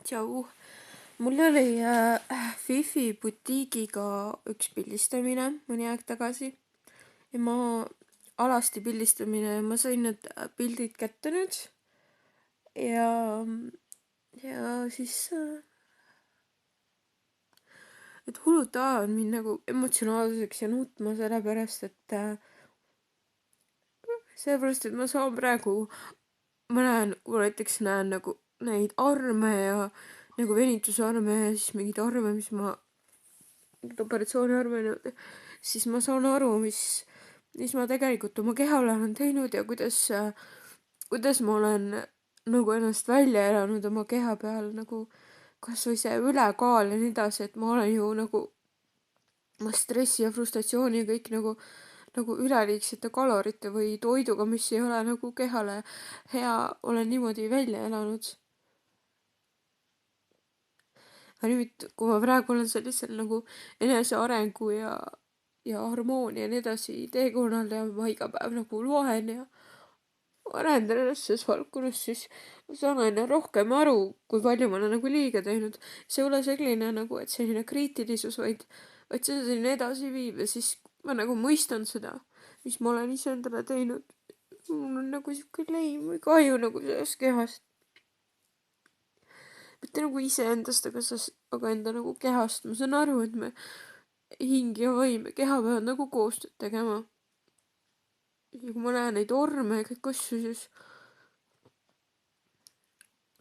Tšau. Mul oli Fifi butiigiga üks pildistamine mõni aeg tagasi ja ma alasti pildistamine ja ma sain need pildid kätte nüüd ja, ja siis et hullult ajavad mind nagu emotsionaalseks ja nutma sellepärast, et ma saan praegu, ma näiteks näen nagu neid arme ja nagu venitusarme ja siis mingeid arme, mis ma operatsiooniarme, siis ma saan aru, mis ma tegelikult oma kehale olen teinud ja kuidas ma olen nagu ennast välja elanud oma keha peal, nagu kasvõi see ülekaal ja nii edasi, et ma olen ju nagu ma stressi ja frustratsiooni ja kõik nagu üleliigsete kalorite või toiduga, mis ei ole nagu kehale hea, olen niimoodi välja elanud. aga nüüd, kui ma praegu olen sellisel nagu enesearengu ja harmoonia ja nii edasi teekonnal ja ma iga päev nagu loen ja arendan ennast selles valdkonnas, siis ma saan aina rohkem aru, kui palju ma olen nagu liiga teinud. see ei ole selline nagu, et selline kriitilisus, vaid see on selline edasiviiv ja siis ma nagu mõistan seda, mis ma olen ise endale teinud. mul on nagu siuke leim või kahju nagu sellest kehast. mitte nagu iseendast, aga enda nagu kehast. ma saan aru, et me hing ja vaim ja keha peavad nagu koostööd tegema. ja kui ma näen neid orme ja kõik asju, siis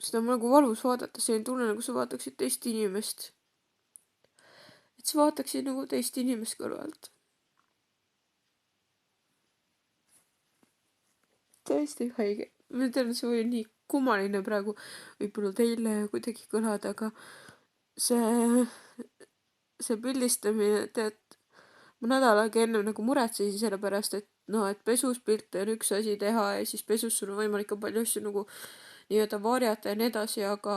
seda on nagu valus vaadata, selline tunne, nagu sa vaataksid teist inimest. et sa vaataksid nagu teist inimest kõrvalt. täiesti haige. ma tean, see oli nii kummaline praegu võib-olla teile kuidagi kõlada, aga see pildistamine, tead, ma nädal aega enne nagu muretsesin selle pärast, et et pesus pilte on üks asi teha ja siis pesus sul on võimalik ka palju asju nagu nii-öelda varjata ja nii edasi, aga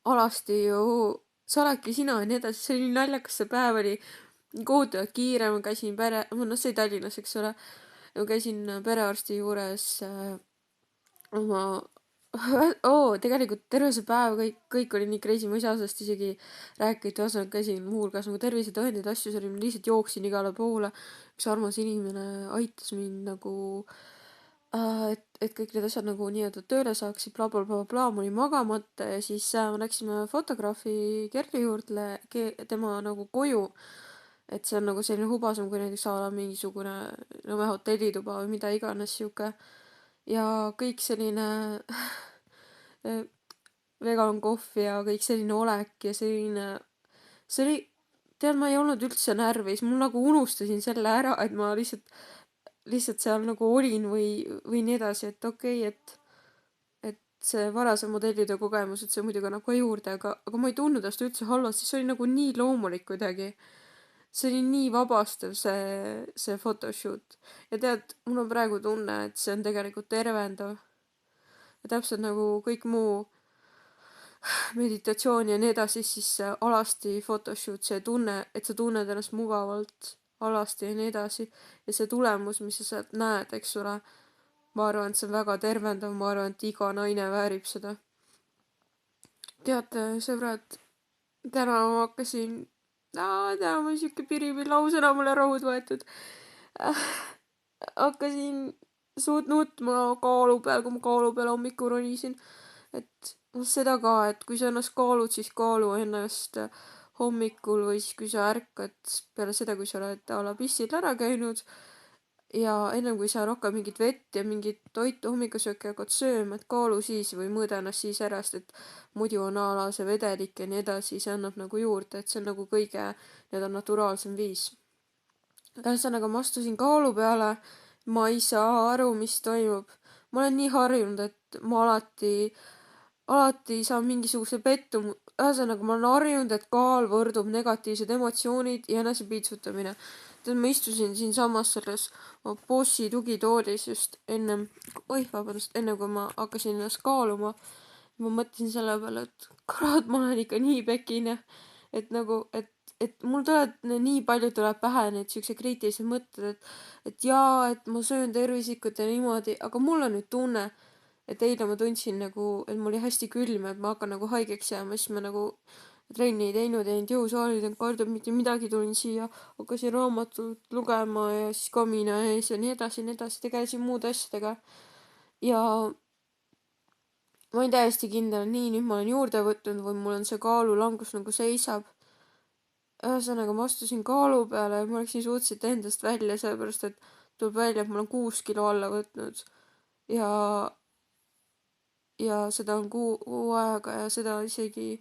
alasti ju sa oledki sina ja nii edasi. See oli nii naljakas, see päev oli kohutavalt kiire, ma käisin see Tallinnas, eks ole, ma käisin perearsti juures oma tegelikult terve see päev kõik oli nii crazy, ma ei saa sellest isegi rääkida, ühesõnaga käisin muuhulgas nagu tervisetõendid, asju, see oli, ma lihtsalt jooksin igale poole. üks armas inimene aitas mind nagu et kõik need asjad nagu nii-öelda tööle saaksid, blablabla, ma olin magamata ja siis läksime fotograafi Kerli juurde, tema nagu koju. et see on nagu selline hubasem kui näiteks a la mingisugune hotellituba või mida iganes sihuke. ja kõik selline vegan kohv ja kõik selline olek ja see oli, tead, ma ei olnud üldse närvis, mul nagu unustasin selle ära, et ma lihtsalt seal nagu olin või nii edasi, et okei, et see varasem modellitöö kogemus, et see muidugi annab ka juurde, aga ma ei tundnud ennast üldse halvasti, see oli nagu nii loomulik kuidagi. see oli nii vabastav, see photoshoot. ja tead, mul on praegu tunne, et see on tegelikult tervendav. ja täpselt nagu kõik muu meditatsioon ja nii edasi, siis alasti photoshoot, see tunne, et sa tunned ennast mugavalt alasti ja nii edasi ja see tulemus, mis sa sealt näed, eks ole, ma arvan, et see on väga tervendav, ma arvan, et iga naine väärib seda. teate, sõbrad, täna ma hakkasin, täna ma siuke piripill, ausõna, mulle rohud võetud. hakkasin suht nutma kaalu peal, kui ma kaalu peal hommikul ronisin, et seda ka, et kui sa ennast kaalud, siis kaalu ennast hommikul või siis kui sa ärkad peale seda, kui sa oled a la pissil ära käinud ja ennem kui sa rohkem mingit vett ja mingit toitu hommikusööki hakkad sööma, et kaalu siis või mõõda ennast siis ära, sest et muidu on a la see vedelik ja nii edasi, see annab nagu juurde, et see on nagu kõige nii-öelda naturaalsem viis. ühesõnaga, ma astusin kaalu peale, ma ei saa aru, mis toimub. ma olen nii harjunud, et ma alati saan mingisuguse ühesõnaga, ma olen harjunud, et kaal võrdub negatiivsed emotsioonid ja enesepiitsutamine. tead, ma istusin siinsamas selles bossi tugitoolis just enne kui ma hakkasin ennast kaaluma. ma mõtlesin selle peale, et kurat, ma olen ikka nii pekine, et nagu, et mul nii palju tuleb pähe neid siukseid kriitilised mõtted, et jaa, et ma söön tervislikult ja niimoodi, aga mul on nüüd tunne, et eile ma tundsin nagu, et mul oli hästi külm, et ma hakkan nagu haigeks jääma, siis ma nagu trenni ei teinud, ei teinud jõusaali, ei teinud kardio, mitte midagi, tulin siia, hakkasin raamatut lugema ja siis kamina ees ja nii edasi, tegelesin muude asjadega. ja ma olin täiesti kindel, et nii, nüüd ma olen juurde võtnud või mul on see kaalulangus nagu seisab. Ühesõnaga ma astusin kaalu peale ja ma läksin suhteliselt endast välja, sellepärast et tuleb välja, et ma olen 6 kilo alla võtnud. ja seda on kuu aega ja seda isegi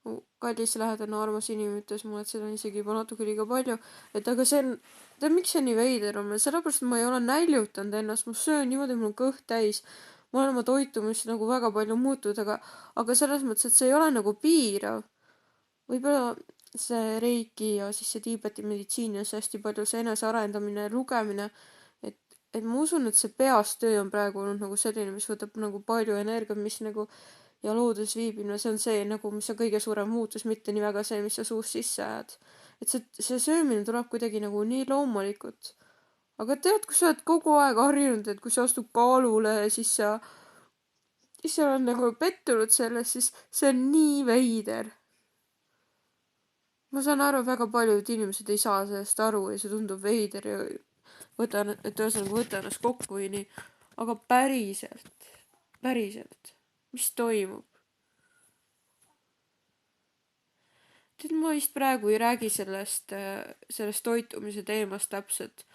mu kallis lähedane armas inimene ütles mulle, et seda on isegi juba natuke liiga palju. et aga see on, tead miks see nii veider on? sellepärast, et ma ei ole näljutanud ennast, ma söön niimoodi, mul on kõht täis. ma olen oma toitumist nagu väga palju muutnud, aga selles mõttes, et see ei ole nagu piirav. võib-olla see reiki ja siis see Tiibeti meditsiin ja see hästi palju see enesearendamine ja lugemine, et ma usun, et see peastöö on praegu olnud nagu selline, mis võtab nagu palju energiat, mis nagu ja looduses viibimine, see on see nagu, mis on kõige suurem muutus, mitte nii väga see, mis sa suust sisse ajad. et see söömine tuleb kuidagi nagu nii loomulikult. aga tead, kui sa oled kogu aeg harjunud, et kui sa astud kaalule, siis sa oled nagu pettunud selles, siis see on nii veider. ma saan aru, väga paljud inimesed ei saa sellest aru ja see tundub veider ja võta ennast kokku või nii. aga päriselt, mis toimub? tead, ma vist praegu ei räägi sellest toitumise teemast täpselt.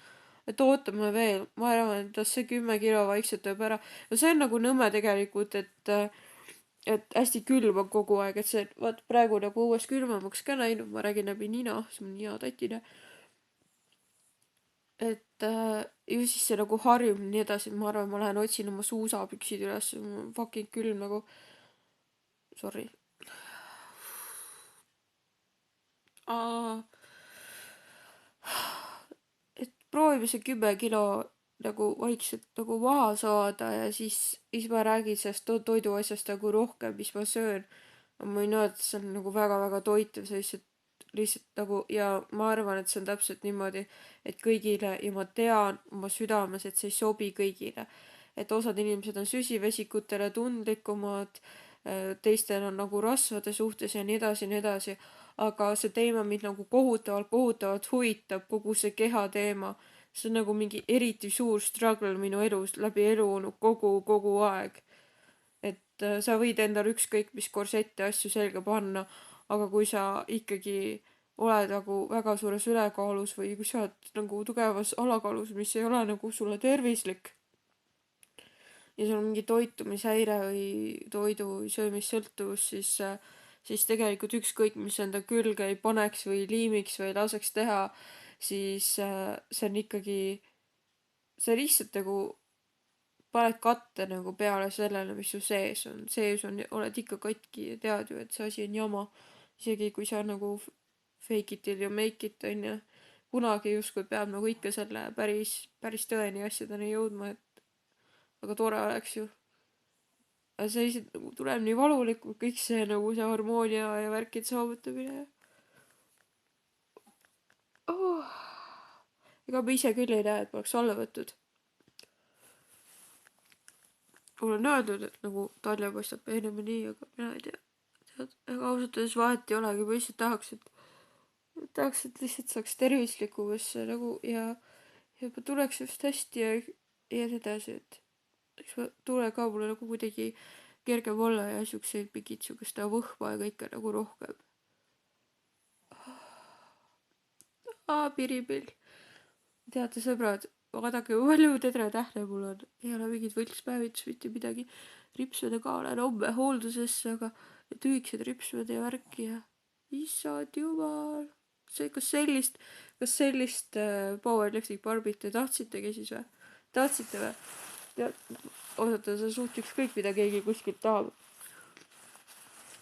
et ootame veel, ma arvan, et see 10 kilo vaikselt tuleb ära. ja see on nagu nõme tegelikult, et hästi külm on kogu aeg, et see, vaat praegu nagu õues külmemaks ka läinud, ma räägin läbi nina, see on nina tatine. et ju siis see nagu harjub nii edasi, et ma arvan, ma lähen otsin oma suusapüksid üles, mul on fucking külm nagu. Sorry. et proovime see 10 kilo nagu vaikselt nagu maha saada ja siis ma räägin sellest toiduasjast nagu rohkem, mis ma söön. ma võin öelda, et see on nagu väga-väga toitev, see lihtsalt nagu ja ma arvan, et see on täpselt niimoodi, et kõigile ja ma tean oma südames, et see ei sobi kõigile. et osad inimesed on süsivesikutele tundlikumad, teistel on nagu rasvade suhtes ja nii edasi, aga see teema mind nagu kohutavalt huvitab, kogu see keha teema. see on nagu mingi eriti suur struggle minu elus läbi elu olnud kogu aeg. et sa võid endale ükskõik mis korsette asju selga panna, aga kui sa ikkagi oled nagu väga suures ülekaalus või kui sa oled nagu tugevas alakaalus, mis ei ole nagu sulle tervislik ja sul on mingi toitumishäire või toidu söömissõltuvus, siis tegelikult ükskõik, mis enda külge ei paneks või liimiks või laseks teha, siis see on ikkagi, see lihtsalt nagu paned katte nagu peale sellele, mis su sees on. oled ikka katki ja tead ju, et see asi on jama. isegi kui sa nagu fake it till you make it, onju. kunagi justkui peab nagu ikka selle päris tõeni asjadeni jõudma, et aga tore oleks ju. aga see lihtsalt nagu tuleb nii valulikult, kõik see nagu see harmoonia ja värkide saavutamine. ega ma ise küll ei näe, et ma oleks alla võtnud. mulle on öeldud, et nagu Talja paistab peenem ja nii, aga mina ei tea. tead, ega ausalt öeldes vahet ei olegi, ma lihtsalt tahaks, et lihtsalt saaks tervislikumasse nagu ja ma tuleks just hästi ja nii edasi, et eks ma tule ka, mulle nagu kuidagi kergem olla ja siukseid mingit siukest võhma ja kõike nagu rohkem. piripill. teate, sõbrad, vaadake, kui palju tedretähte mul on. ei ole mingit võltspäevitust, mitte midagi. ripsudega olen homme hooldusesse, aga tühiksed ripsmed ja värki ja issand jumal. kas sellist powerlifting barbit te tahtsitegi siis või? tahtsite või? oodata, see on suht ükskõik, mida keegi kuskilt tahab.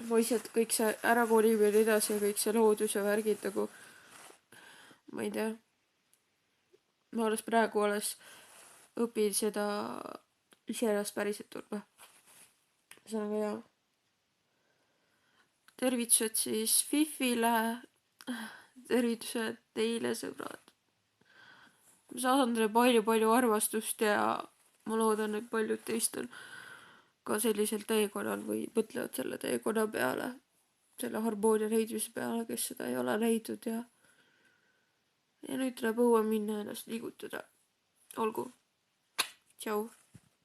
ma lihtsalt kõik see ära kolib ja nii edasi ja kõik see loodus ja värgid nagu, ma ei tea. ma praegu õpin seda iseennast päriselt tundma. see on väga hea. tervitused siis Fifile. tervitused teile, sõbrad. ma saadan teile palju armastust ja ma loodan, et paljud teist on ka sellisel teekonnal või mõtlevad selle teekonna peale, selle harmoonia leidmise peale, kes seda ei ole leidnud ja nüüd tuleb õue minna ennast liigutada. olgu, tšau.